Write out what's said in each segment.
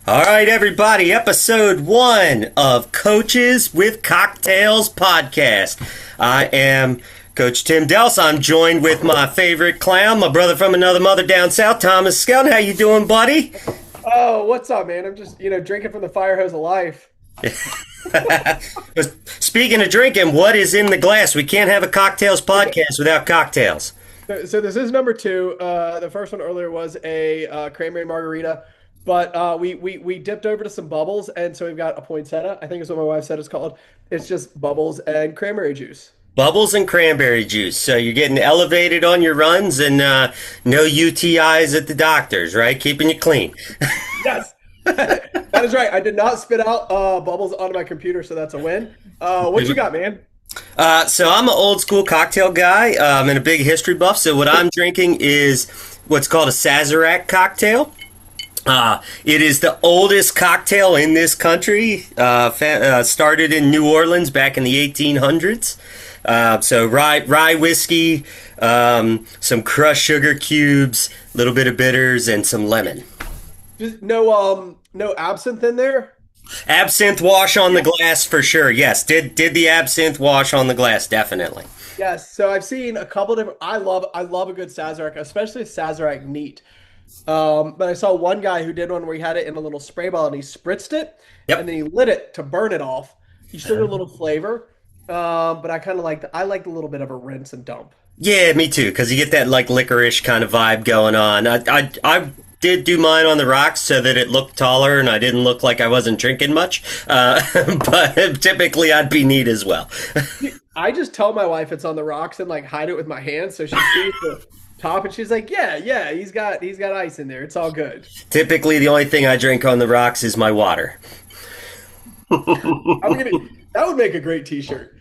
All right, everybody, episode 1 of Coaches with Cocktails podcast. I am Coach Tim Dels. I'm joined with my favorite clown, my brother from another mother down south, Thomas Skelton. How you doing, buddy? Oh, what's up, man? I'm just, drinking from the fire hose of life. Speaking of drinking, what is in the glass? We can't have a cocktails podcast without cocktails. So this is number 2. The first one earlier was a cranberry margarita. But we dipped over to some bubbles, and so we've got a poinsettia. I think is what my wife said it's called. It's just bubbles and cranberry juice. Bubbles and cranberry juice. So you're getting elevated on your runs and no UTIs at the doctors, right? Keeping you clean. Yes, that is right. I did not spit out bubbles onto my computer, so that's a win. What you got, man? So I'm an old school cocktail guy and a big history buff. So what I'm drinking is what's called a Sazerac cocktail. It is the oldest cocktail in this country, started in New Orleans back in the 1800s. So rye whiskey, some crushed sugar cubes, a little bit of bitters, and some lemon. Just no absinthe in there? Absinthe wash on the glass for sure. Yes, did the absinthe wash on the glass, definitely. Yes, so I've seen a couple different. I love a good Sazerac, especially Sazerac neat. But I saw one guy who did one where he had it in a little spray bottle and he spritzed it, and then he lit it to burn it off. You still get a little flavor, but I kind of I like a little bit of a rinse and dump. Yeah, me too, because you get that like licorice kind of vibe going on. I did do mine on the rocks so that it looked taller and I didn't look like I wasn't drinking much, but typically I'd be neat as well. I just tell my wife it's on the rocks and hide it with my hands so she sees the top, and she's like, yeah, he's got ice in there. It's all good. Typically, the only thing I drink on the rocks is my water. That would make a great T-shirt.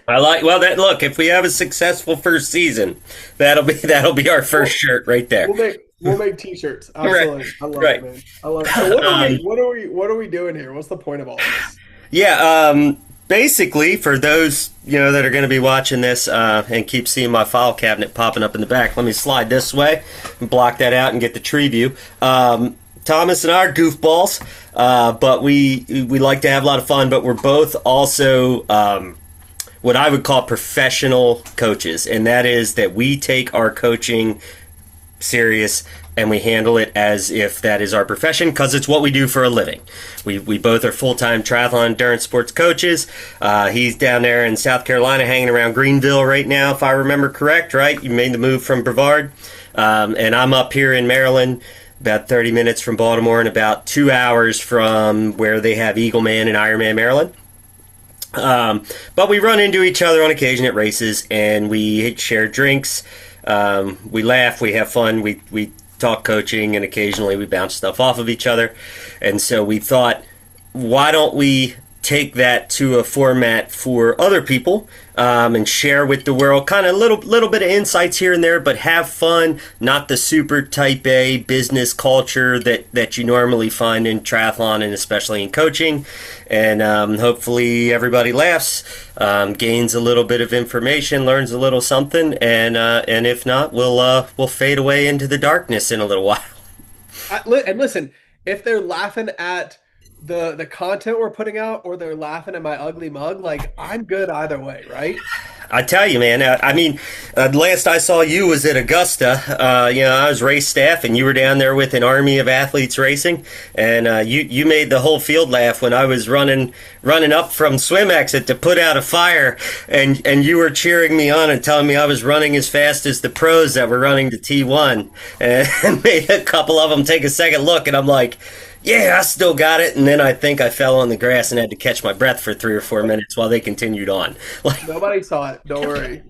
Look, if we have a successful first season, that'll be our first shirt right there. We'll make T-shirts. Absolutely, right. I love it, man. I love it. So what are we doing here? What's the point of all this? Yeah. Basically, for those that are going to be watching this and keep seeing my file cabinet popping up in the back, let me slide this way and block that out and get the tree view. Thomas and I are goofballs, but we like to have a lot of fun. But we're both also what I would call professional coaches, and that is that we take our coaching serious and we handle it as if that is our profession because it's what we do for a living. We both are full-time triathlon endurance sports coaches. He's down there in South Carolina hanging around Greenville right now, if I remember correct, right? You made the move from Brevard. And I'm up here in Maryland, about 30 minutes from Baltimore and about 2 hours from where they have Eagleman and Ironman Maryland. But we run into each other on occasion at races and we share drinks. We laugh, we have fun, we talk coaching, and occasionally we bounce stuff off of each other. And so we thought, why don't we take that to a format for other people and share with the world kind of little bit of insights here and there, but have fun, not the super type A business culture that you normally find in triathlon and especially in coaching. And hopefully everybody laughs, gains a little bit of information, learns a little something, and if not, we'll fade away into the darkness in a little while. And listen, if they're laughing at the content we're putting out or they're laughing at my ugly mug, I'm good either way, right? I tell you, man, last I saw you was at Augusta. I was race staff and you were down there with an army of athletes racing, and you made the whole field laugh when I was running up from swim exit to put out a fire, and you were cheering me on and telling me I was running as fast as the pros that were running to T1, and made a couple of them take a second look, and I'm like, yeah, I still got it. And then I think I fell on the grass and had to catch my breath for 3 or 4 minutes while they continued on. Nobody saw it. Don't worry.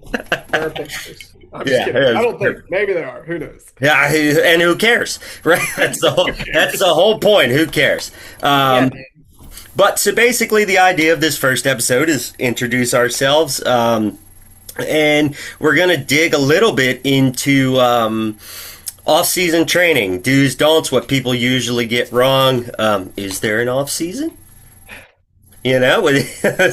Perfect. I'm just kidding. I don't think. Maybe they are. Who knows? Yeah, and who cares? Right? That's the whole point. Who cares? But so basically the idea of this first episode is introduce ourselves. And we're going to dig a little bit into off-season training, do's, don'ts, what people usually get wrong. Is there an off-season?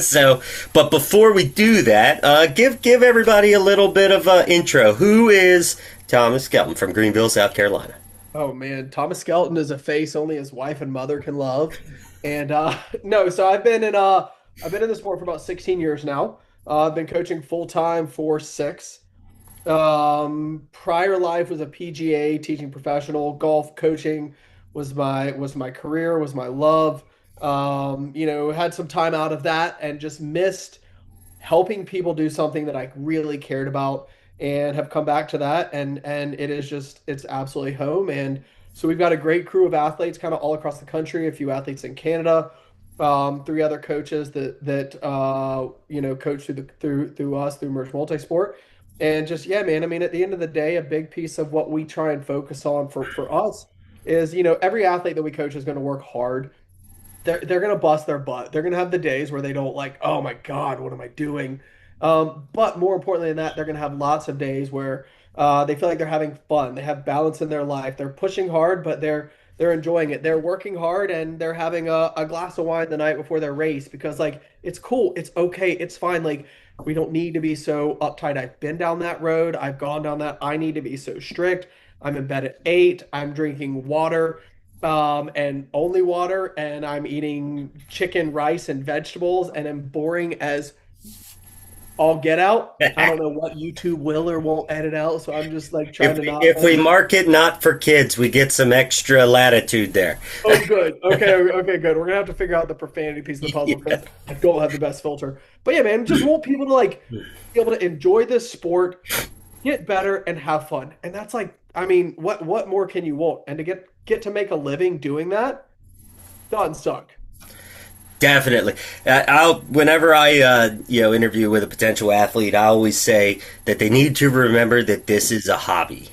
So, but before we do that, give everybody a little bit of intro. Who is Thomas Skelton from Greenville, South Carolina? Oh man, Thomas Skelton is a face only his wife and mother can love. And no, so I've been in the sport for about 16 years now. I've been coaching full time for 6. Prior life was a PGA teaching professional. Golf coaching was my career, was my love. Had some time out of that and just missed helping people do something that I really cared about and have come back to that, and it is just it's absolutely home. And so we've got a great crew of athletes kind of all across the country, a few athletes in Canada, 3 other coaches that coach through us through Merge Multisport. And just yeah, man, I mean at the end of the day, a big piece of what we try and focus on for us is every athlete that we coach is going to work hard. They're gonna bust their butt. They're gonna have the days where they don't like, oh my God, what am I doing? But more importantly than that, they're gonna have lots of days where they feel like they're having fun. They have balance in their life. They're pushing hard, but they're enjoying it. They're working hard and they're having a glass of wine the night before their race because like it's cool, it's okay, it's fine. Like we don't need to be so uptight. I've been down that road. I've gone down that. I need to be so strict. I'm in bed at 8. I'm drinking water and only water, and I'm eating chicken, rice, and vegetables, and I'm boring as all get out. I don't know what YouTube will or won't edit out, so I'm just like trying If to we, not if we edit. mark it not for kids, we get some extra latitude there. Oh, good. Okay, good. We're gonna have to figure out the profanity piece of the puzzle Yeah. because I don't have the best filter. But yeah, man, just want people to like be able to enjoy this sport, get better, and have fun. And that's like, I mean, what more can you want? And to get to make a living doing that doesn't suck. Definitely. I'll whenever I interview with a potential athlete, I always say that they need to remember that this is a hobby.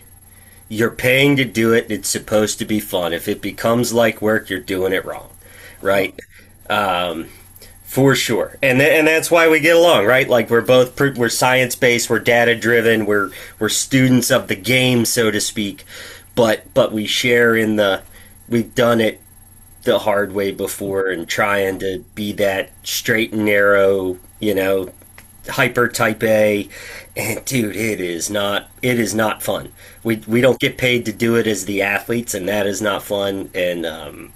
You're paying to do it. It's supposed to be fun. If it becomes like work, you're doing it wrong, right? Um, for sure, and that's why we get along, right? Like we're science based, we're data driven, we're students of the game, so to speak. But we share in the we've done it the hard way before and trying to be that straight and narrow, hyper type A. And dude, it is not fun. We don't get paid to do it as the athletes, and that is not fun. And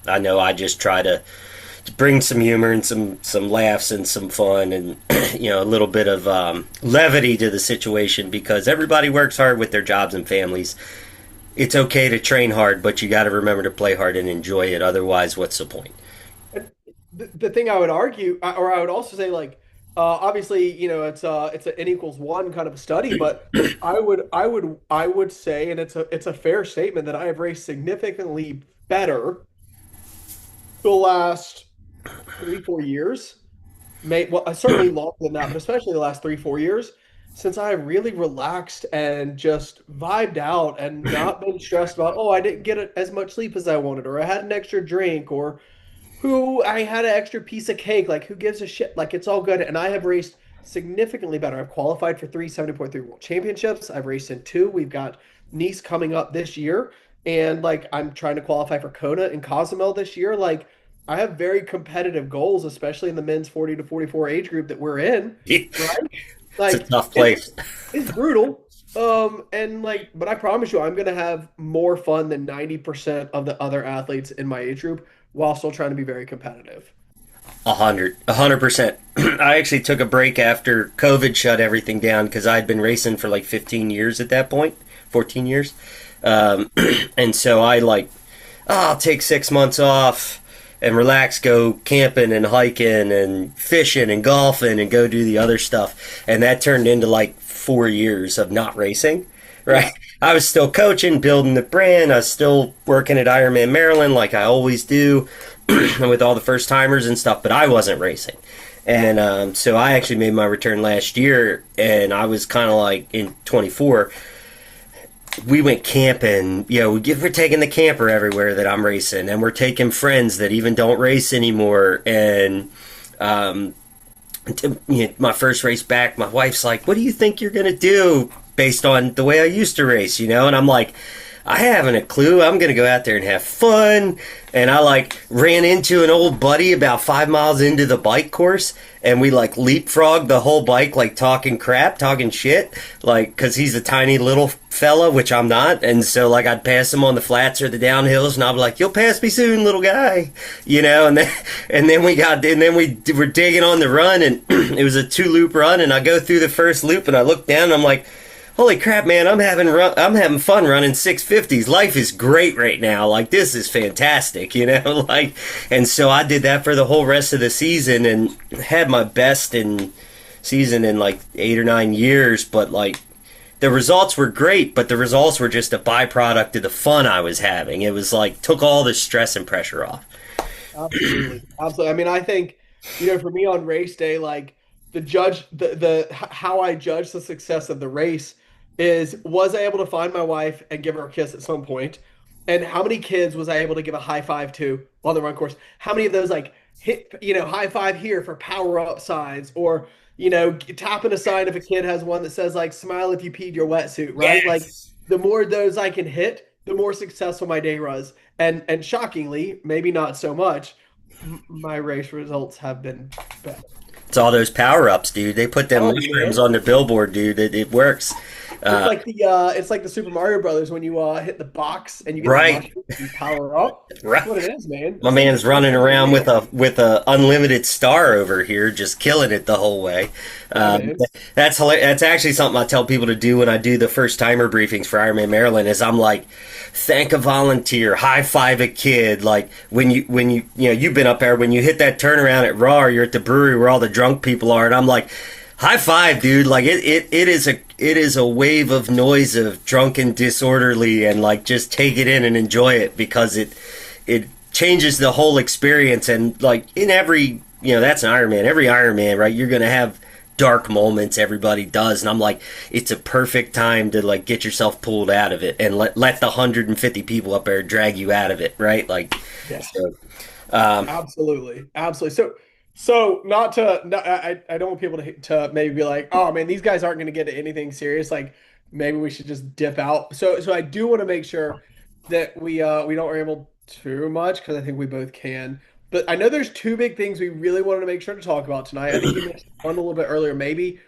I know I just try to bring some humor and some laughs and some fun and a little bit of levity to the situation because everybody works hard with their jobs and families. It's okay to train hard, but you got to remember to play hard and enjoy it. Otherwise, what's the point? The thing I would argue, or I would also say, like, obviously, it's an n equals one kind of a study, but I would say, and it's a fair statement that I have raced significantly better the last 3 4 years. Well, certainly longer than that, but especially the last 3 4 years since I really relaxed and just vibed out and not been stressed about, oh, I didn't get as much sleep as I wanted, or I had an extra drink, or who I had an extra piece of cake. Like, who gives a shit? Like, it's all good. And I have raced significantly better. I've qualified for 370.3 World Championships. I've raced in 2. We've got Nice coming up this year. And, like, I'm trying to qualify for Kona and Cozumel this year. Like, I have very competitive goals, especially in the men's 40 to 44 age group that we're in, right? It's a Like, tough it's, place. it's brutal. And like, but I promise you, I'm gonna have more fun than 90% of the other athletes in my age group while still trying to be very competitive. 100%. I actually took a break after COVID shut everything down because I'd been racing for like 15 years at that point, 14 years. Um, and so I'll take 6 months off and relax, go camping and hiking and fishing and golfing and go do the other stuff. And that turned into like 4 years of not racing, right? Yeah. I was still coaching, building the brand. I was still working at Ironman Maryland like I always do with all the first timers and stuff, but I wasn't racing. And so I actually made my return last year, and I was kind of like in 24. We went camping. We're taking the camper everywhere that I'm racing, and we're taking friends that even don't race anymore. And my first race back, my wife's like, "What do you think you're gonna do based on the way I used to race?" And I'm like, I haven't a clue. I'm going to go out there and have fun. And I like ran into an old buddy about 5 miles into the bike course, and we like leapfrogged the whole bike, like talking crap, talking shit, like, cause he's a tiny little fella, which I'm not. And so like I'd pass him on the flats or the downhills, and I'd be like, you'll pass me soon, little guy, and then we were digging on the run, and it was a 2 loop run, and I go through the first loop and I look down and I'm like, holy crap, man, I'm having fun running 650s. Life is great right now. Like, this is fantastic, like, and so I did that for the whole rest of the season and had my best season in like 8 or 9 years. But like, the results were great, but the results were just a byproduct of the fun I was having. It was like, took all the stress and pressure off. Absolutely. Absolutely. I mean, I think, for me on race day, like the how I judge the success of the race is, was I able to find my wife and give her a kiss at some point? And how many kids was I able to give a high five to on the run course? How many of those like hit, high five here for power up signs, or, tapping a sign if a kid has one that says like smile if you peed your wetsuit, right? Like, Yes. the more of those I can hit, the more successful my day was. And shockingly, maybe not so much, my race results have been better. It's all those power ups, dude. They put them Oh mushrooms man. on the billboard, dude. It works. It's Uh, like the Super Mario Brothers when you hit the box and you get the right, mushroom and you power up. That's right. what it is, man. My It's like man's running every around with day. a unlimited star over here, just killing it the whole way. Yeah, man. That's hilarious. That's actually something I tell people to do when I do the first timer briefings for Ironman Maryland. Is I'm like, thank a volunteer, high five a kid. Like when you've been up there when you hit that turnaround at Raw, or you're at the brewery where all the drunk people are, and I'm like, high five, dude. Like it is a wave of noise of drunken, disorderly, and like just take it in and enjoy it, because it changes the whole experience. And like in every, that's an Ironman. Every Ironman, right? You're gonna have dark moments. Everybody does, and I'm like, it's a perfect time to like get yourself pulled out of it and let the 150 people up there drag you out of it, right? Like, Yeah. so, um, Absolutely, absolutely. So not to, not, I don't want people to maybe be like, oh man, these guys aren't going to get to anything serious. Like, maybe we should just dip out. So I do want to make sure that we don't ramble too much, because I think we both can. But I know there's two big things we really wanted to make sure to talk about tonight. I think you mentioned one a little bit earlier, maybe,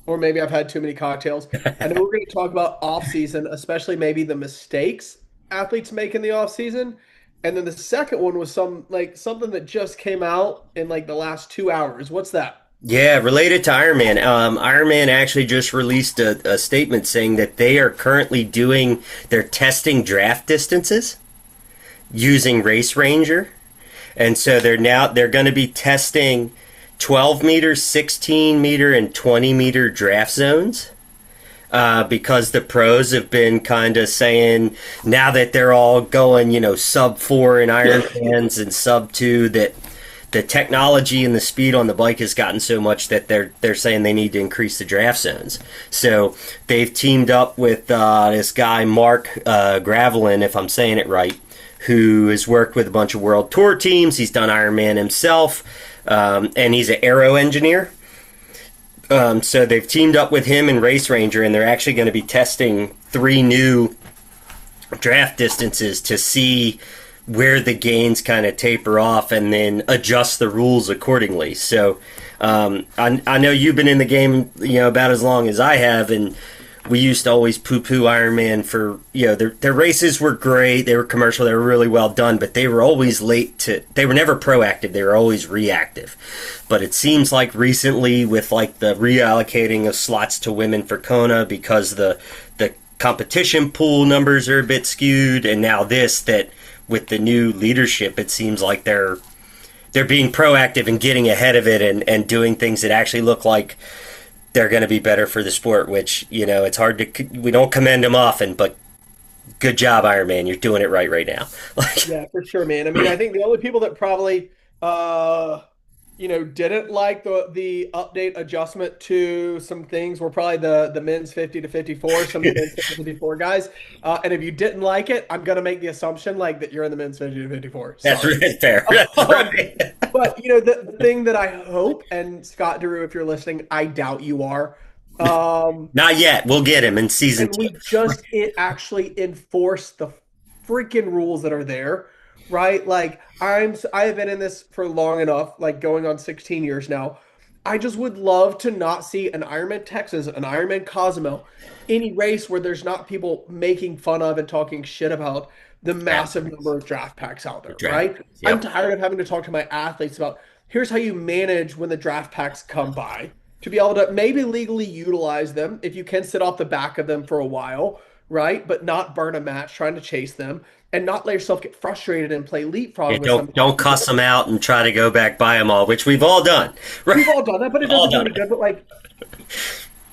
or maybe I've had too many cocktails. I know we're going to talk about off season, especially maybe the mistakes athletes make in the off season. And then the second one was something that just came out in like the last 2 hours. What's that? Yeah, related to Ironman. Ironman actually just released a statement saying that they are currently they're testing draft distances using Race Ranger. And so they're going to be testing 12 meter, 16 meter, and 20 meter draft zones. Because the pros have been kind of saying, now that they're all going, sub 4 in Ironmans and sub 2, that the technology and the speed on the bike has gotten so much that they're saying they need to increase the draft zones. So they've teamed up with this guy Mark Gravelin, if I'm saying it right, who has worked with a bunch of world tour teams. He's done Ironman himself, and he's an aero engineer. So they've teamed up with him and Race Ranger, and they're actually going to be testing 3 new draft distances to see where the gains kind of taper off, and then adjust the rules accordingly. So I know you've been in the game, about as long as I have, and we used to always poo-poo Ironman for, their races were great, they were commercial, they were really well done, but they were always they were never proactive, they were always reactive. But it seems like recently, with like the reallocating of slots to women for Kona, because the competition pool numbers are a bit skewed, and now that with the new leadership, it seems like they're being proactive and getting ahead of it, and doing things that actually look like they're going to be better for the sport, which, it's hard we don't commend them often, but good job, Iron Man. You're doing it right now. Yeah, for sure, man. I mean, I think the only people that probably didn't like the update adjustment to some things were probably the men's 50 to 54, some of the men's 50 to 54 guys. And if you didn't like it, I'm gonna make the assumption like that you're in the men's 50 to 54. That's Sorry. right, fair. That's right. But the thing that I hope, and Scott Drew, if you're listening, I doubt you are. Not yet. We'll get him in season And two. we just it actually enforce the freaking rules that are there, right? Like I have been in this for long enough, like going on 16 years now. I just would love to not see an Ironman Texas, an Ironman Cozumel, any race where there's not people making fun of and talking shit about the massive number of draft packs out The there, draft. right? I'm Yep. tired of having to talk to my athletes about here's how you manage when the draft packs come by to be able to maybe legally utilize them if you can sit off the back of them for a while, right? But not burn a match trying to chase them and not let yourself get frustrated and play Yeah, leapfrog with don't somebody. cuss them out and try to go back by them all, which we've all done. Right? We've all done that, but it All doesn't do done any it. good. But like,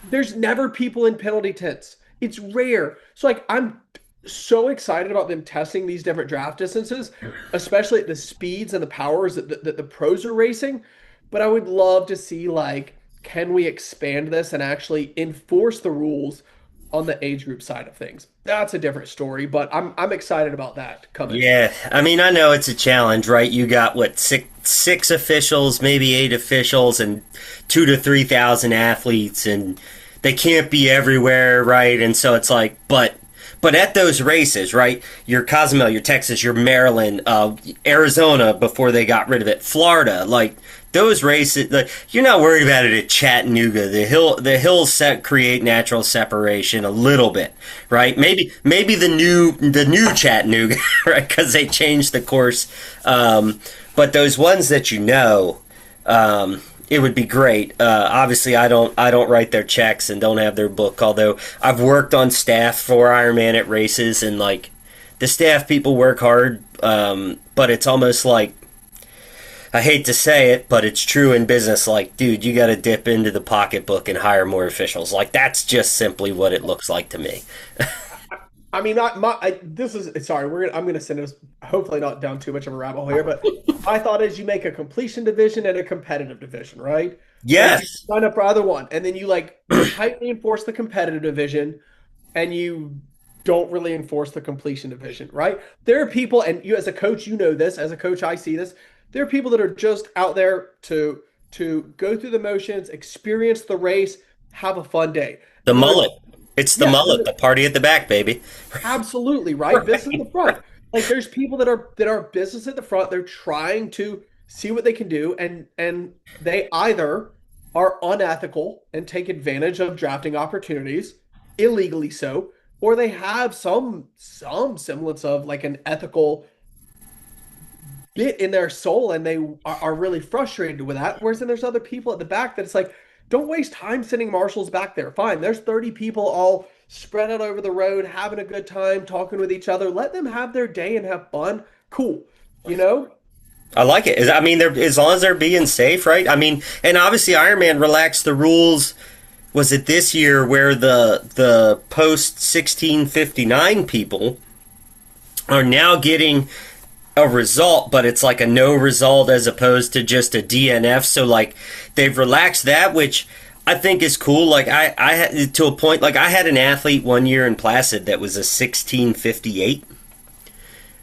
there's never people in penalty tents. It's rare. So like, I'm so excited about them testing these different draft distances, especially at the speeds and the powers that the pros are racing. But I would love to see like, can we expand this and actually enforce the rules on the age group side of things? That's a different story, but I'm excited about that coming. Yeah, I mean, I know it's a challenge, right? You got what six officials, maybe eight officials, and 2 to 3 thousand athletes, and they can't be everywhere, right? And so it's like, but at those races, right? Your Cozumel, your Texas, your Maryland, Arizona before they got rid of it, Florida, like those races, like, you're not worried about it at Chattanooga. The hills create natural separation a little bit, right? Maybe the new Chattanooga, right? Because they changed the course. But those ones that it would be great. Obviously, I don't write their checks and don't have their book. Although I've worked on staff for Ironman at races, and like the staff people work hard, but it's almost like, I hate to say it, but it's true in business. Like, dude, you got to dip into the pocketbook and hire more officials. Like, that's just simply what it looks like to me. I mean, not my. This is sorry. I'm gonna send us hopefully not down too much of a rabbit hole here, but my thought is you make a completion division and a competitive division, right? Like you Yes, sign up for either one, and then you like tightly enforce the competitive division, and you don't really enforce the completion division, right? There are people, and you as a coach, you know this. As a coach, I see this. There are people that are just out there to go through the motions, experience the race, have a fun day. the Then there's mullet. It's the yeah, mullet, the party at the back, baby. absolutely, right? Business in the front. Like there's people that are business at the front. They're trying to see what they can do, and they either are unethical and take advantage of drafting opportunities, illegally so, or they have some semblance of like an ethical bit in their soul and they are really frustrated with that. Whereas then there's other people at the back that it's like, don't waste time sending marshals back there. Fine, there's 30 people all spread out over the road, having a good time, talking with each other. Let them have their day and have fun. Cool. You know? I like it. I mean, as long as they're being safe, right? I mean, and obviously Iron Man relaxed the rules. Was it this year where the post 1659 people are now getting a result, but it's like a no result as opposed to just a DNF. So like they've relaxed that, which I think is cool. Like I had to a point, like I had an athlete one year in Placid that was a 1658,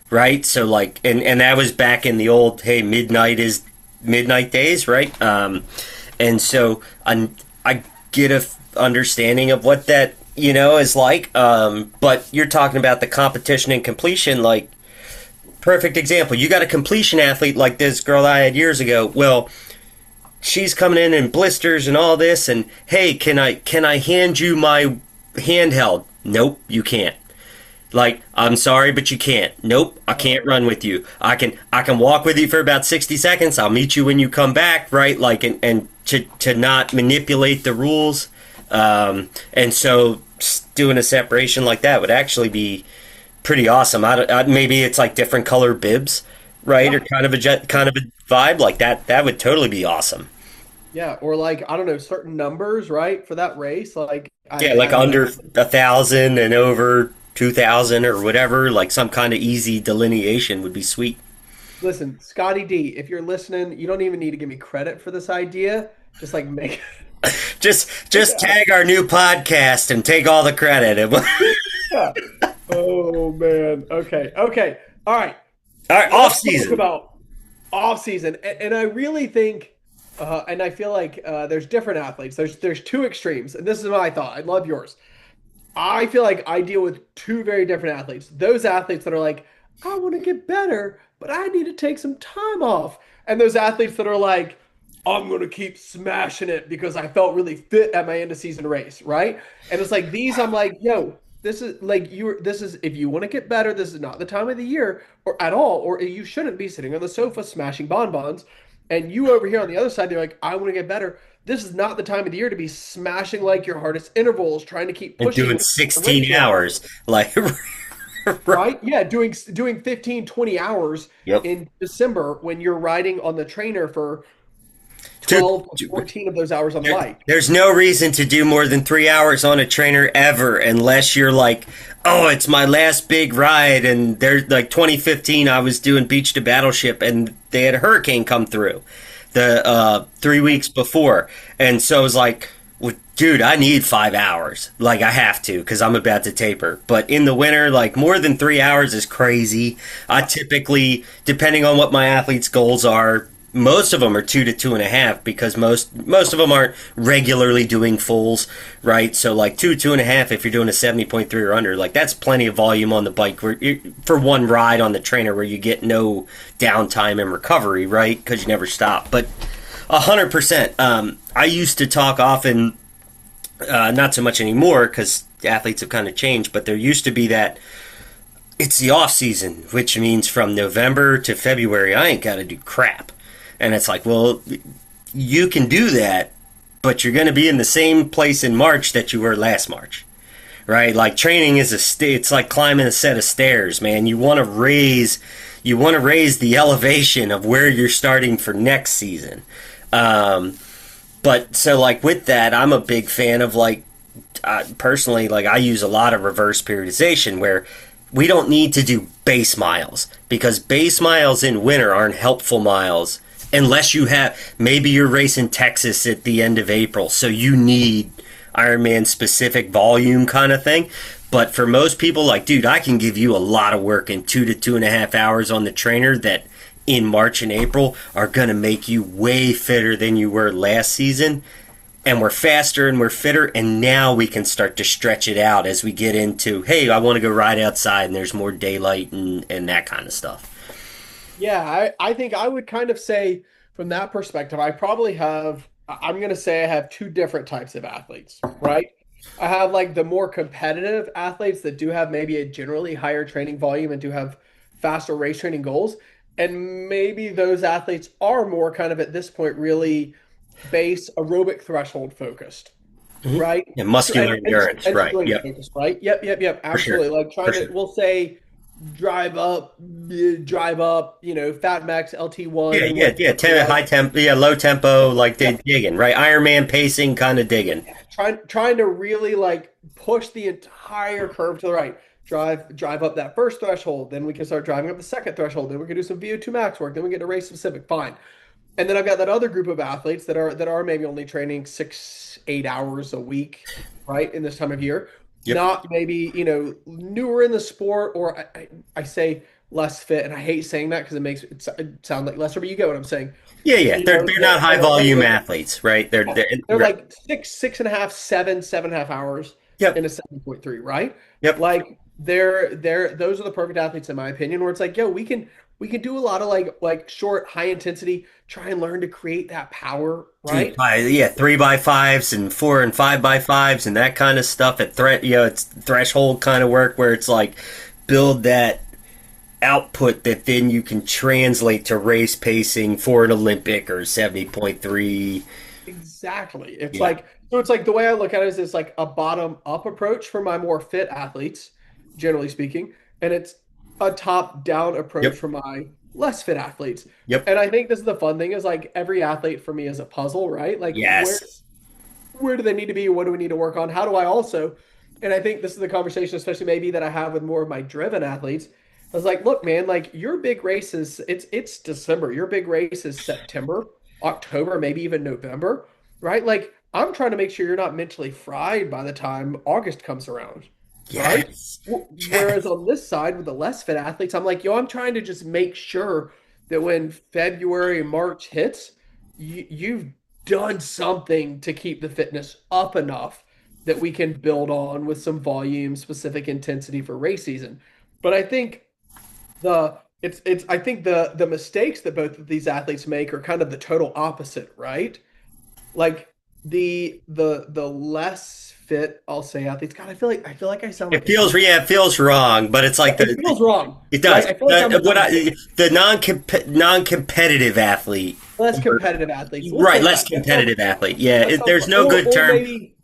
right? So like, and that was back in the old, hey, midnight days, right? And so I get a understanding of what that, is like. But you're talking about the competition and completion, like, perfect example. You got a completion athlete like this girl I had years ago. Well, she's coming in blisters and all this, and hey, can I hand you my handheld? Nope, you can't. Like, I'm sorry, but you can't. Nope, I can't run with you. I can walk with you for about 60 seconds. I'll meet you when you come back, right? Like, and to not manipulate the rules. And so doing a separation like that would actually be pretty awesome. Maybe it's like different color bibs, right? Or Yeah. kind of a vibe like that. That would totally be awesome. Yeah. Or like, I don't know, certain numbers, right? For that race. Like Yeah, I like don't under know. 1,000 and over 2,000 or whatever. Like some kind of easy delineation would be sweet. Listen, Scotty D, if you're listening, you don't even need to give me credit for this idea. Just like make Just tag our new podcast and take all the credit. All yeah. Oh man. Okay. Okay. All right. right, off Let's talk season. about off season. And I really think And I feel like there's different athletes. There's two extremes, and this is my thought. I love yours. I feel like I deal with two very different athletes. Those athletes that are like, I want to get better, but I need to take some time off. And those athletes that are like, I'm going to keep smashing it because I felt really fit at my end of season race, right? And it's like these, I'm like, yo, this is like this is if you want to get better, this is not the time of the year or at all, or you shouldn't be sitting on the sofa smashing bonbons. And you over here on the other side, they're like, I want to get better. This is not the time of the year to be smashing like your hardest intervals, trying to keep And doing pushing the race 16 limit, hours. Like, right. right? Yeah, doing 15, 20 hours Yep. in December when you're riding on the trainer for Dude, 12 to 14 of those hours on the bike. there's no reason to do more than 3 hours on a trainer ever unless you're like, oh, it's my last big ride. And there's like 2015, I was doing Beach to Battleship and they had a hurricane come through the 3 weeks before. And so I was like, well, dude, I need 5 hours. Like, I have to because I'm about to taper. But in the winter, like, more than 3 hours is crazy. I typically, depending on what my athletes' goals are, most of them are 2 to 2.5 because most of them aren't regularly doing fulls, right? So like 2 2.5 if you're doing a 70.3 or under, like that's plenty of volume on the bike for one ride on the trainer where you get no downtime and recovery, right? Because you never stop. But 100%. I used to talk often, not so much anymore because athletes have kind of changed, but there used to be that it's the off season, which means from November to February I ain't got to do crap. And it's like, well, you can do that, but you're going to be in the same place in March that you were last March, right? Like training is it's like climbing a set of stairs, man. You want to raise the elevation of where you're starting for next season. But so like with that, I'm a big fan of like personally, like I use a lot of reverse periodization where we don't need to do base miles because base miles in winter aren't helpful miles unless you have maybe you're racing Texas at the end of April, so you need Ironman specific volume kind of thing. But for most people, like, dude, I can give you a lot of work in 2 to 2.5 hours on the trainer that in March and April are going to make you way fitter than you were last season. And we're faster and we're fitter. And now we can start to stretch it out as we get into, hey, I want to go ride outside and there's more daylight and that kind of stuff. Yeah, I think I would kind of say from that perspective, I'm going to say I have two different types of athletes, right? I have like the more competitive athletes that do have maybe a generally higher training volume and do have faster race training goals. And maybe those athletes are more kind of at this point really base aerobic threshold focused, Mm-hmm. right? And muscular endurance, And right? strength Yep, focused, right? Yep. for sure, Absolutely. Like for trying to, sure. we'll say drive up, Fat Max Yeah, LT1, yeah, yeah. right? High tempo, yeah, low tempo, like digging, right? Ironman pacing, kind of digging. Trying to really like push the entire curve to the right. Drive up that first threshold, then we can start driving up the second threshold, then we can do some VO2 max work, then we get to race specific. Fine. And then I've got that other group of athletes that are maybe only training 8 hours a week, right, in this time of year. Yep. Not maybe, newer in the sport, or I say less fit, and I hate saying that because it makes it sound like lesser, but you get what I'm saying. Yeah, yeah. You know, They're not that, high that are volume maybe athletes, right? they're Right. like 6.5, 7.5 hours in Yep, a 7.3, right? yep. Like they're those are the perfect athletes in my opinion, where it's like, yo, we can do a lot of like short, high intensity, try and learn to create that power, Dude, right? yeah, 3x5s and 4 and 5x5s and that kind of stuff at it's threshold kind of work where it's like build that output that then you can translate to race pacing for an Olympic or 70.3. Exactly. Yeah. It's like the way I look at it is it's like a bottom up approach for my more fit athletes, generally speaking, and it's a top down approach Yep. for my less fit athletes. Yep. And I think this is the fun thing is like every athlete for me is a puzzle, right? Like Yes. where do they need to be? What do we need to work on? How do I also, and I think this is the conversation, especially maybe that I have with more of my driven athletes. I was like, look, man, like your big race is it's December. Your big race is September, October, maybe even November, right? Like I'm trying to make sure you're not mentally fried by the time August comes around, right? Yes. Whereas Yes. on this side with the less fit athletes, I'm like, yo, I'm trying to just make sure that when February, March hits, you've done something to keep the fitness up enough that we can build on with some volume, specific intensity for race season. But I think the mistakes that both of these athletes make are kind of the total opposite, right? Like the less fit, I'll say, athletes. God, I feel like I sound like a college. It feels wrong, but it's like It feels wrong, it right? does. I feel like The non competitive athlete, less competitive athletes. We'll right? say Less that. competitive athlete. Yeah, there's no Or good term. maybe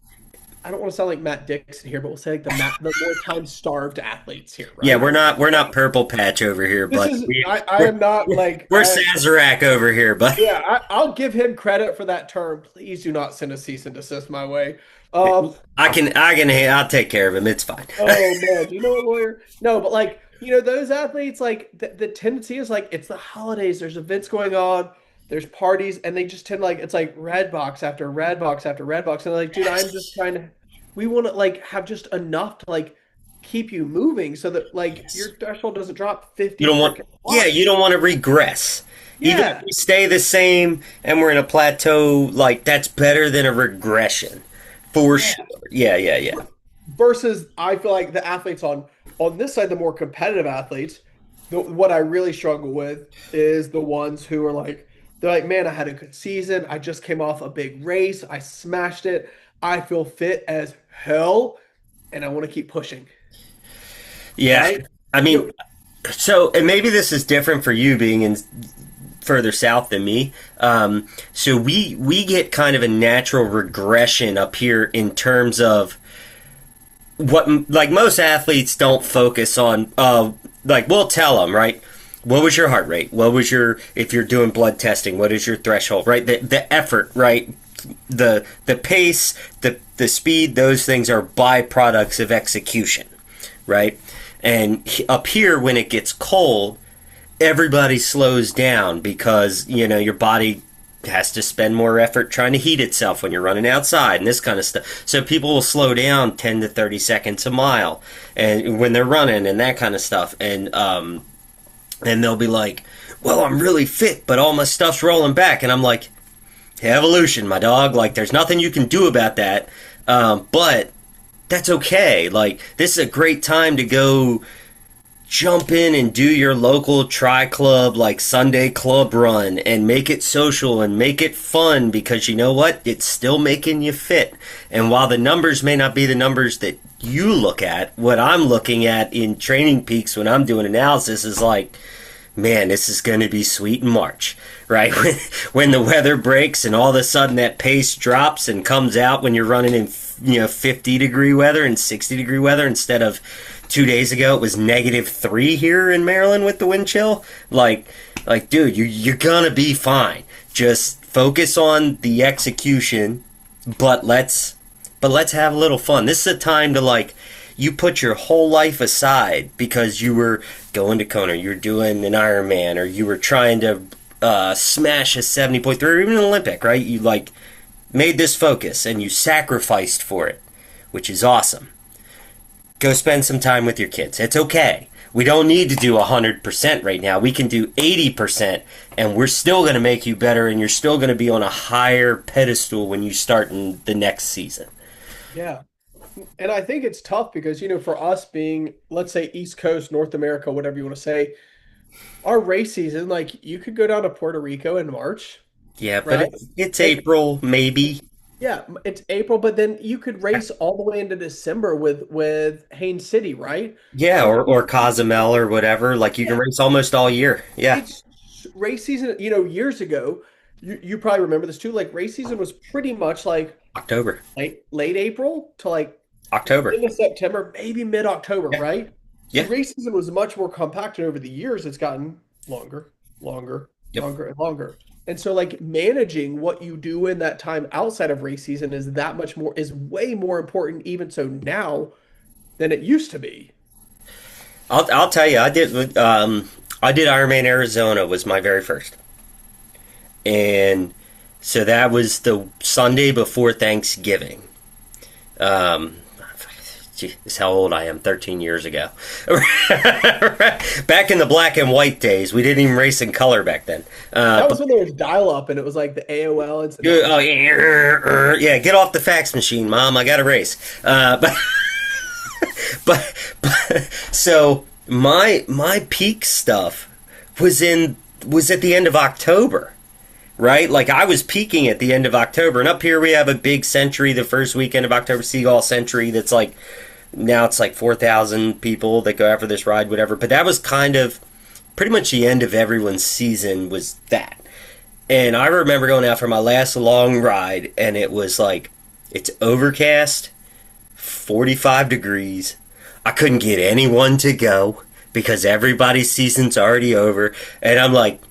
I don't want to sound like Matt Dixon here, but we'll say like the more time starved athletes here, Yeah, right? we're not purple patch over here, This but is I am not like we're Sazerac over here, but yeah, I'll give him credit for that term. Please do not send a cease and desist my way. I'll take care of him. It's fine. Oh man, do you know a lawyer? No, but like, those athletes, like the tendency is like it's the holidays, there's events going on, there's parties, and they just tend like it's like red box after red box after red box. And they're like, dude, I'm just trying to we want to like have just enough to like keep you moving so that like Yes. your threshold doesn't drop You 50 don't want, freaking yeah, you watts. don't want to regress. Even if Yeah. we stay the same and we're in a plateau, like that's better than a regression, for Yeah. sure. Yeah, yeah, yeah. Versus I feel like the athletes on this side, the more competitive athletes, what I really struggle with is the ones who are like they're like, man, I had a good season. I just came off a big race. I smashed it. I feel fit as hell, and I want to keep pushing. Yeah. Right? I mean, You so and maybe this is different for you being in further south than me. So we get kind of a natural regression up here in terms of what like most athletes don't focus on. Like we'll tell them, right? What was your heart rate? What was your if you're doing blood testing? What is your threshold? Right, the effort, right? The pace, the speed. Those things are byproducts of execution, right? And up here, when it gets cold, everybody slows down because your body has to spend more effort trying to heat itself when you're running outside and this kind of stuff. So people will slow down 10 to 30 seconds a mile and when they're running and that kind of stuff. And they'll be like, well, I'm really fit, but all my stuff's rolling back. And I'm like, evolution, my dog. Like, there's nothing you can do about that. But that's okay. Like, this is a great time to go jump in and do your local tri club like Sunday club run and make it social and make it fun because you know what? It's still making you fit. And while the numbers may not be the numbers that you look at, what I'm looking at in Training Peaks when I'm doing analysis is like, man, this is going to be sweet in March, right? When the weather breaks and all of a sudden that pace drops and comes out when you're running in 50-degree weather and 60-degree weather instead of 2 days ago it was -3 here in Maryland with the wind chill. Like dude, you're gonna be fine. Just focus on the execution, but let's have a little fun. This is a time to like you put your whole life aside because you were going to Kona, you were doing an Ironman, or you were trying to smash a 70.3 or even an Olympic, right? You like made this focus and you sacrificed for it, which is awesome. Go spend some time with your kids. It's okay. We don't need to do 100% right now. We can do 80%, and we're still going to make you better, and you're still going to be on a higher pedestal when you start in the next season. Yeah. And I think it's tough because, for us being, let's say, East Coast, North America, whatever you want to say, our race season, like you could go down to Puerto Rico in March, Yeah, but right? it's And April, maybe. yeah, it's April, but then you could race all the way into December with Haines City, right? Yeah, So or Cozumel or whatever. Like you can yeah, race almost all year. Yeah, it's race season, years ago, you probably remember this too. Like race season was pretty much like October. late April to like October. end of September, maybe mid-October, Yeah, right? So yeah, race season was much more compacted over the years. It's gotten longer, longer, yep. longer, and longer. And so like managing what you do in that time outside of race season is way more important even so now than it used to be. I'll tell you, I did Ironman Arizona was my very first, and so that was the Sunday before Thanksgiving. Um, Gee, this is how old I am, 13 years ago. Back in the black and white days. We didn't even race in color back then. That was when there was dial-up, and it was like the AOL. And oh, yeah, get off the fax machine, Mom. I got to race. But so my peak stuff was at the end of October, right? Like I was peaking at the end of October, and up here we have a big century the first weekend of October, Seagull Century. That's like now it's like 4,000 people that go after this ride, whatever. But that was kind of pretty much the end of everyone's season was that. And I remember going out for my last long ride, and it was like it's overcast, 45 degrees. I couldn't get anyone to go because everybody's season's already over. And I'm like,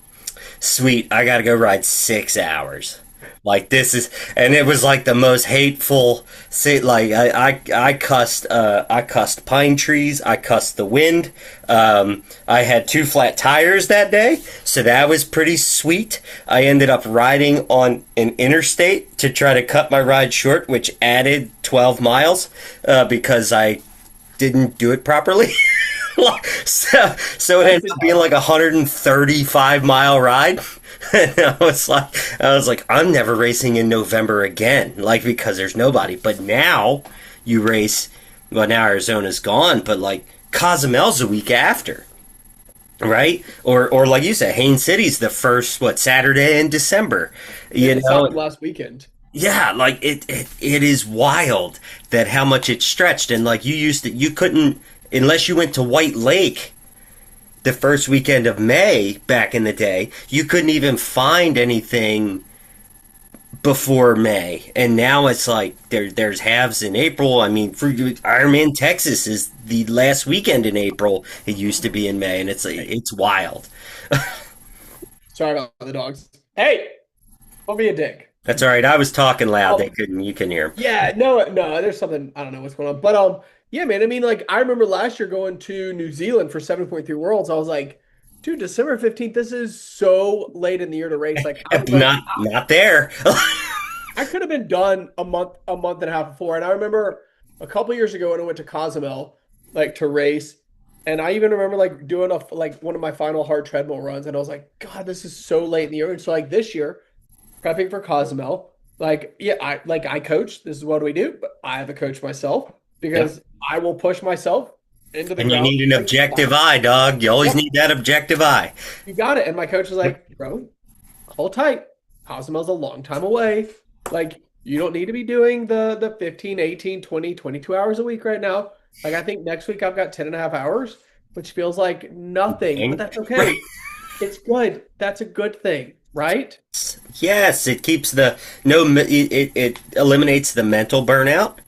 sweet, I got to go ride 6 hours. Like this is, and it was like the most hateful. Like I cussed pine trees. I cussed the wind. I had 2 flat tires that day, so that was pretty sweet. I ended up riding on an interstate to try to cut my ride short, which added 12 miles because I didn't do it properly. so it ended up being like a 135-mile ride. And I was like, I'm never racing in November again, like because there's nobody. But now you race. Well, now Arizona's gone, but like Cozumel's the week after, right? Or like you said, Haines City's the first Saturday in December. You know, last weekend. Yeah, like it is wild that how much it stretched, and like you couldn't unless you went to White Lake the first weekend of May back in the day, you couldn't even find anything before May. And now it's like there's halves in April. I mean, for Ironman Texas is the last weekend in April. It used to be in May, and it's wild. Sorry about the dogs. Hey, don't be a dick. That's all right. I was talking loud. You can hear them. Yeah, no, there's something, I don't know what's going on. But yeah, man, I mean, like I remember last year going to New Zealand for 7.3 Worlds. I was like, dude, December 15th, this is so late in the year to race. Like not there. I could have been done a month and a half before. And I remember a couple years ago when I went to Cozumel, like to race. And I even remember like doing one of my final hard treadmill runs. And I was like, God, this is so late in the year. And so like this year, prepping for Cozumel, like, yeah, I coach. This is what we do. But I have a coach myself because I will push myself into the ground. And you need an objective eye, dog. You always need that objective eye. You got it. And my coach was like, bro, hold tight. Cozumel's a long time away. Like, you don't need to be doing the 15, 18, 20, 22 hours a week right now. Like, I think next week I've got 10 and a half hours, which feels like nothing, but that's okay. It's good. That's a good thing, right? Yes, it keeps it eliminates the mental burnout,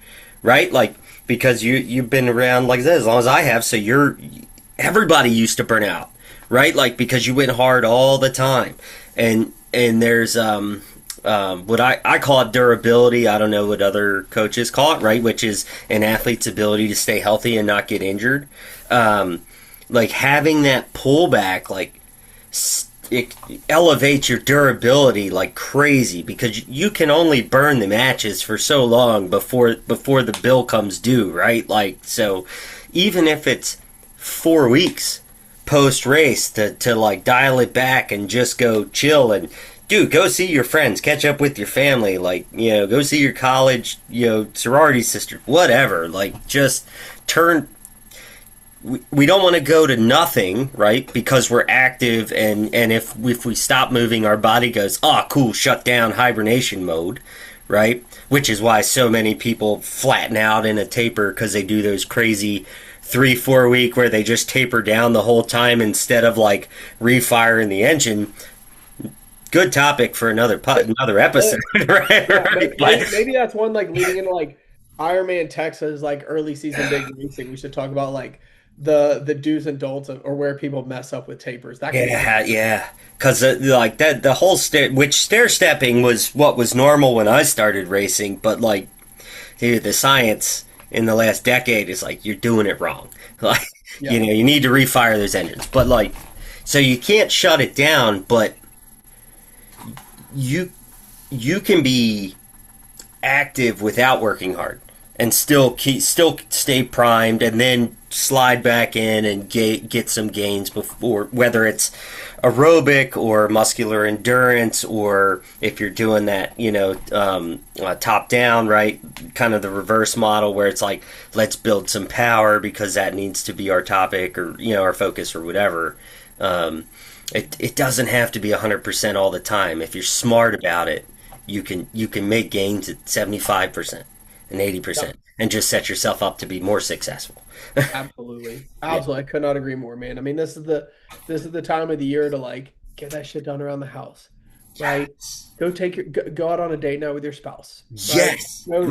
right? Like, because you've been around like this as long as I have, so everybody used to burn out, right? Like because you went hard all the time, and there's what I call it durability. I don't know what other coaches call it, right? Which is an athlete's ability to stay healthy and not get injured. Like having that pullback, like it elevates your durability like crazy because you can only burn the matches for so long before the bill comes due, right? Like, so even if it's 4 weeks post race to like dial it back and just go chill and dude, go see your friends, catch up with your family, like, you know, go see your college, you know, sorority sister, whatever, like just we don't want to go to nothing, right? Because we're active, and if we stop moving, our body goes, oh, cool, shut down, hibernation mode, right? Which is why so many people flatten out in a taper because they do those crazy 3-4 week where they just taper down the whole time instead of like refiring the engine. Good topic for another episode, right? Maybe that's one like leading into like Ironman Texas, like early season big racing. We should talk about like the do's and don'ts or where people mess up with tapers. Yeah, because like that the whole stair stepping was what was normal when I started racing, but like, dude, the science in the last decade is like you're doing it wrong. Like, you know, you need to refire those engines, but like, so you can't shut it down, but you can be active without working hard. and still stay primed, and then slide back in and get some gains before, whether it's aerobic or muscular endurance, or if you're doing that, top down, right, kind of the reverse model where it's like, let's build some power because that needs to be our topic, or our focus, or whatever. It doesn't have to be 100% all the time. If you're smart about it, you can make gains at 75% and 80%, and just set yourself up to be more successful. Absolutely. Absolutely. I could not agree more, man. I mean, this is the time of the year to like get that shit done around the house. Right? Go out on a date night with your spouse. Right? Yes. Go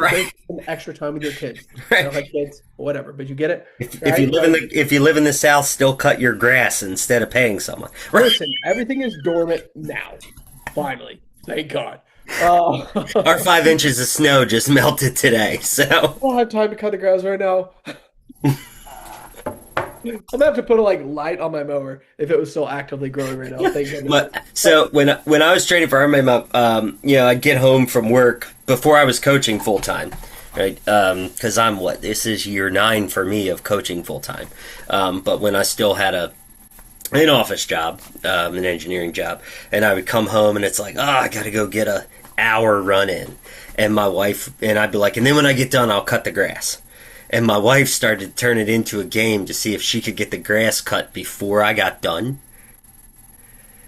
some extra time with your kids. Right. You don't have kids, whatever, but you get it. If you live in the South, still cut your grass instead of paying someone. Right? Listen, everything is dormant now. Finally. Thank God. Our 5 inches of snow just melted today, so I don't have time to cut the grass right now. I'm gonna have to put a light on my mower if it was still actively growing right now. Thank goodness. But so when I was training for IRONMAN, I'd get home from work before I was coaching full time, right? Because this is year 9 for me of coaching full time. But when I still had an office job, an engineering job, and I would come home and it's like, I got to go get a hour run in, and my wife and I'd be like, and then when I get done, I'll cut the grass. And my wife started to turn it into a game to see if she could get the grass cut before I got done.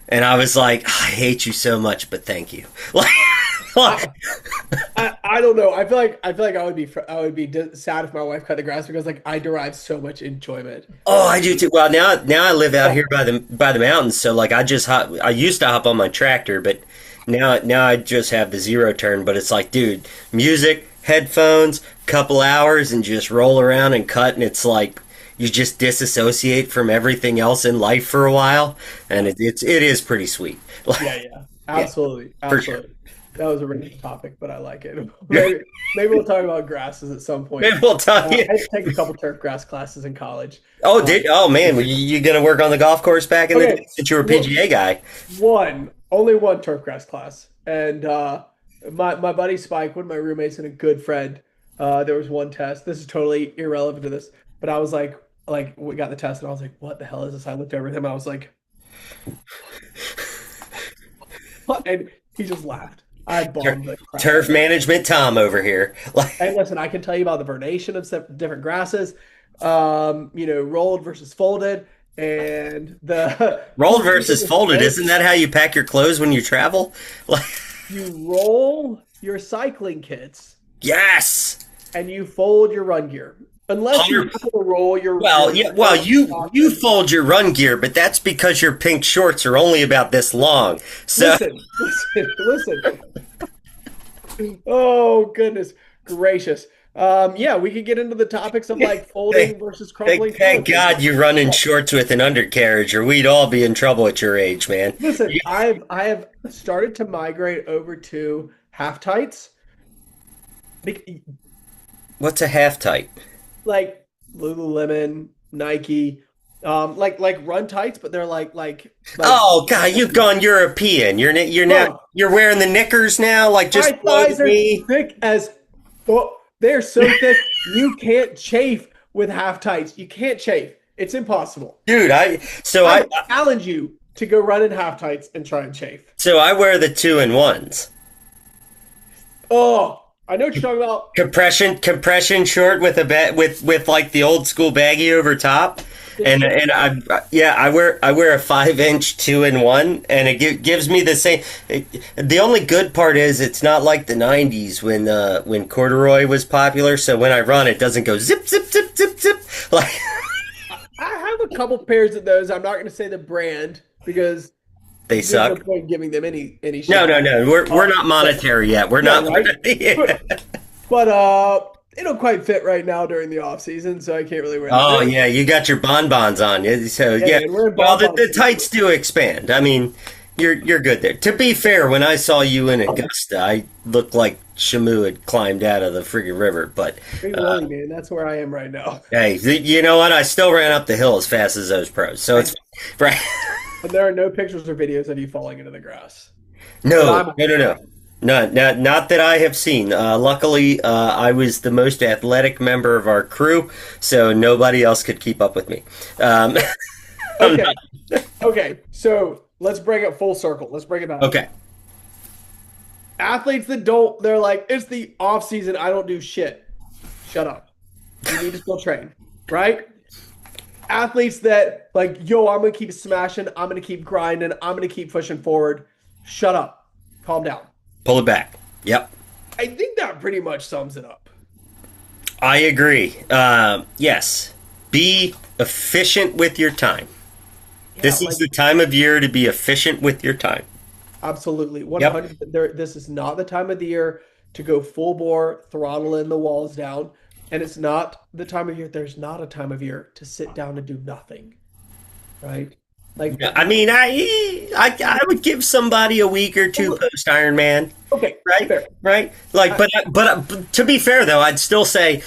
And I was like, I hate you so much, but thank you. I don't know. I feel like I would be sad if my wife cut the grass because I derive so much enjoyment. Oh, I do too. Well, now I live out here by the mountains, so I used to hop on my tractor, but now I just have the zero turn. But it's like, dude, music, headphones, couple hours, and just roll around and cut, and it's like you just disassociate from everything else in life for a while, and it is pretty sweet. Yeah, absolutely, yeah, for sure. That was a random topic, but I like it. Maybe we'll talk about grasses at some point. Maybe we'll talk. I had to take a couple turf grass classes in college. Oh, man, were you gonna work on the golf course back in the day since you were a PGA guy? Only one turf grass class, and my buddy Spike, one of my roommates and a good friend, there was one test. This is totally irrelevant to this, but I was like we got the test, and I was like, what the hell is this? I looked over at him, and I was like, and he just laughed. I bombed the crap. Turf management Tom over here. Hey, listen, I can tell you about the vernation of different grasses, rolled versus folded, and the rolled versus folded. Isn't that how you pack your clothes when you travel? You roll your cycling kits. Yes. And you fold your run gear. Unless you roll your you fold your run gear, but that's because your pink shorts are only about this long. So listen. Oh goodness gracious. We could get into the topics of folding versus crumpling. Thank God you run in shorts with an undercarriage, or we'd all be in trouble at your age, man. Listen, I have started to migrate over to half tights. What's a half tight? Like Lululemon, Nike, like run tights, but they're like. Oh God, you've gone European. You're wearing the knickers now, just my thighs are thick as. Well, they're so thick you can't chafe with half tights. You can't chafe. It's impossible, dude. I challenge you to go run in half tights and try and chafe. So I wear the 2-in-1s. Oh. I know what you're talking about. Compression short with with like the old school baggy over top, and I wear a 5-inch 2-in-1, and it gives me the same. The only good part is it's not like the '90s when corduroy was popular. So when I run, it doesn't go zip zip zip zip zip like. I have a couple pairs of those. I'm not going to say the brand because. They suck. There's no point giving them any shit. No. We're not monetary yet. We're not. Right? But they don't quite fit right now during the off season, so I can't really wear them. Oh yeah, you got your bonbons on. So yeah. Well, the tights do expand. I mean, you're good there. To be fair, when I saw you in Augusta, I looked like Shamu had climbed out of the friggin' river. But really, man, that's where I am right now. Hey, you know what? I still ran up the hill as fast as those pros. So it's right. And there are no pictures or videos of you falling into the grass. No. Not that I have seen. Luckily, I was the most athletic member of our crew, so nobody else could keep up with me. Um, I'm Okay. not- Okay. So let's bring it full circle. Let's bring it back. okay. Athletes that don't, they're like, it's the off season. I don't do shit. Shut up. You need to still train, right? Athletes that like, yo, I'm gonna keep smashing. I'm gonna keep grinding. I'm gonna keep pushing forward. Shut up. Calm down. Pull it back. Yep. I think that pretty much sums it up. I agree. Yes. Be efficient with your time. Yeah, This is like the time of year to be efficient with your time. absolutely. Yep. 100. This is not the time of the year to go full bore, throttle in the walls down. And it's not the time of year, there's not a time of year to sit down and do nothing, right? Like, Yeah, I mean, I would give somebody a week or two post Ironman, okay, right? fair. Right? Like, but to be fair though, I'd still say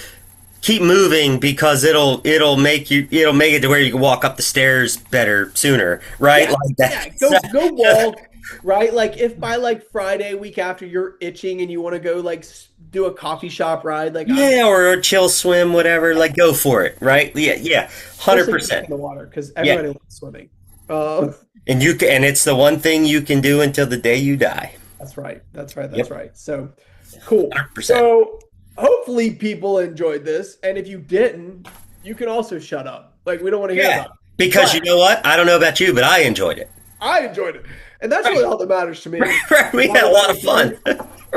keep moving because it'll make it to where you can walk up the stairs better sooner, right? Yeah, Like yeah. that. Go walk, right? Like if by like Friday week after you're itching and you want to go like do a coffee shop ride, like I'm Yeah, or a chill swim, whatever. Like, go for it, right? Yeah, hundred especially in percent. the water because Yeah, everybody loves swimming. Um, and it's the one thing you can do until the day you die. that's right. That's right. That's Yep, right. So cool. 100%. So hopefully people enjoyed this, and if you didn't, you can also shut up. Like we don't want to hear Yeah, about it. because you But know what? I don't know about you, but I enjoyed it. I enjoyed it, and that's really all that matters to me. Right, we had a lot of fun.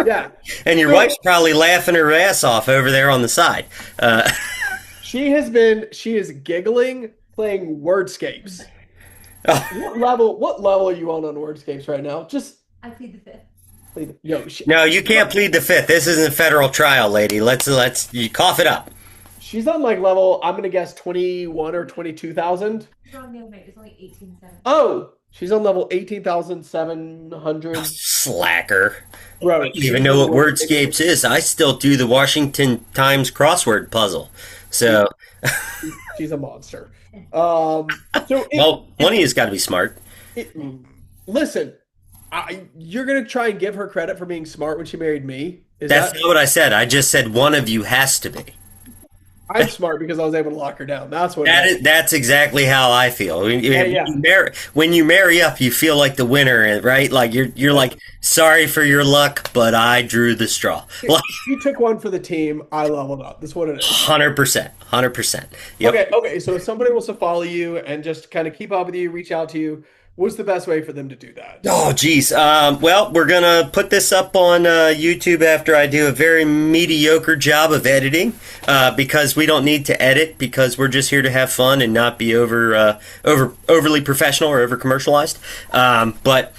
Yeah. And your So wife's probably laughing her ass off over there on the side. Uh, she is giggling playing wordscapes. oh, What level are you on wordscapes right now? Just I plead the fifth. yo, no, you can't plead the fifth. This isn't a federal trial, lady. Let's you cough it up. she's on like level, I'm gonna guess 21 or 22,000. Wrong the other night. It's only 18,700. Oh, she's on level 18,700. Slacker. Bro, I don't even know what Wordscapes is. I still do the Washington Times crossword puzzle. So, she's a monster. So well, one of you's got to be smart. it, listen, you're gonna try and give her credit for being smart when she married me. Is That's that not what I said. I just said one of you has to be. I'm smart because I was able to lock her down. That's what it is. That's exactly how I feel. Yeah. When you marry up, you feel like the winner, right? Like you're like, sorry for your luck, but I drew the straw. Like You took one for the team. I leveled up. That's what it is. 100%, 100%. Yep. Okay. So if somebody wants to follow you and just kind of keep up with you, reach out to you, what's the best way for them to do that? Oh, geez. Well, we're going to put this up on YouTube after I do a very mediocre job of editing because we don't need to edit because we're just here to have fun and not be overly professional or over commercialized. But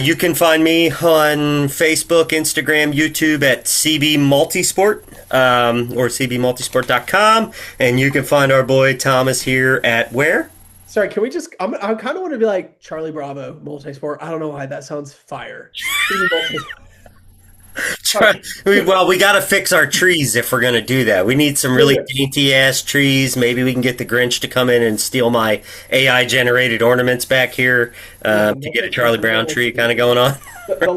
you can find me on Facebook, Instagram, YouTube at CB Multisport or cbmultisport.com. And you can find our boy Thomas here at where? Sorry, can we just? I kind of want to be like Charlie Bravo, multisport. I don't know why that sounds fire. Well, we got to fix our trees if we're going to do that. We need some really dainty ass trees. Maybe we can get the Grinch to come in and steal my AI generated ornaments back here to get a Charlie Brown tree kind of going on. The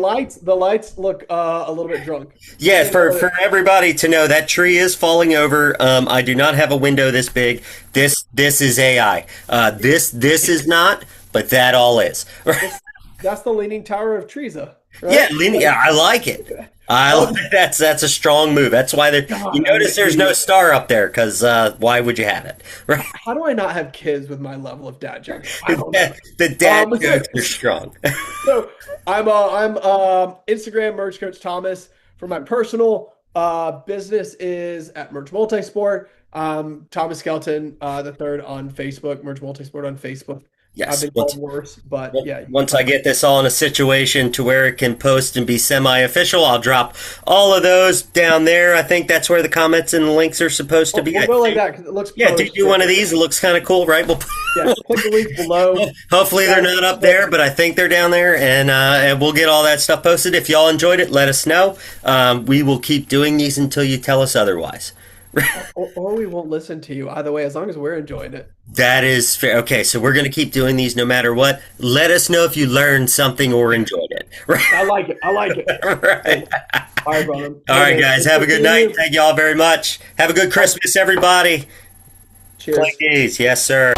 lights look a little bit drunk. Yeah, for everybody to know, that tree is falling over. I do not have a window this big. This is AI. This is not, but that all is. That's the Leaning Tower of Treza. Right? Yeah, I like it. That's a strong move. That's why you notice there's no star up there because why would you have it? Right? How do I not have kids with my level of dad jokes? I don't know. The dad jokes are strong. So I'm Instagram merch coach Thomas. For my personal business is at Merch Multisport. Thomas Skelton the third on Facebook. Merch Multisport on Facebook. Yes. I've been called worse, but yeah. Once I get this all in a situation to where it can post and be semi-official, I'll drop all of those down there. I think that's where the comments and the links are supposed to be. We'll go like that because it looks. Yeah, do one of these. It looks kind of cool, right? Yeah, click the link below. Hopefully they're not up there, but I think they're down there, and we'll get all that stuff posted. If y'all enjoyed it, let us know. We will keep doing these until you tell us otherwise. or we won't listen to you. Either way, as long as we're enjoying it. That is fair. Okay, so we're going to keep doing these no matter what. Let us know if you learned something or enjoyed it. Right. I like it. I like it. Right. All right, brother. All right, guys. Have a good night. Thank you all very much. Have a good Christmas, everybody. Cheers. Please. Yes, sir.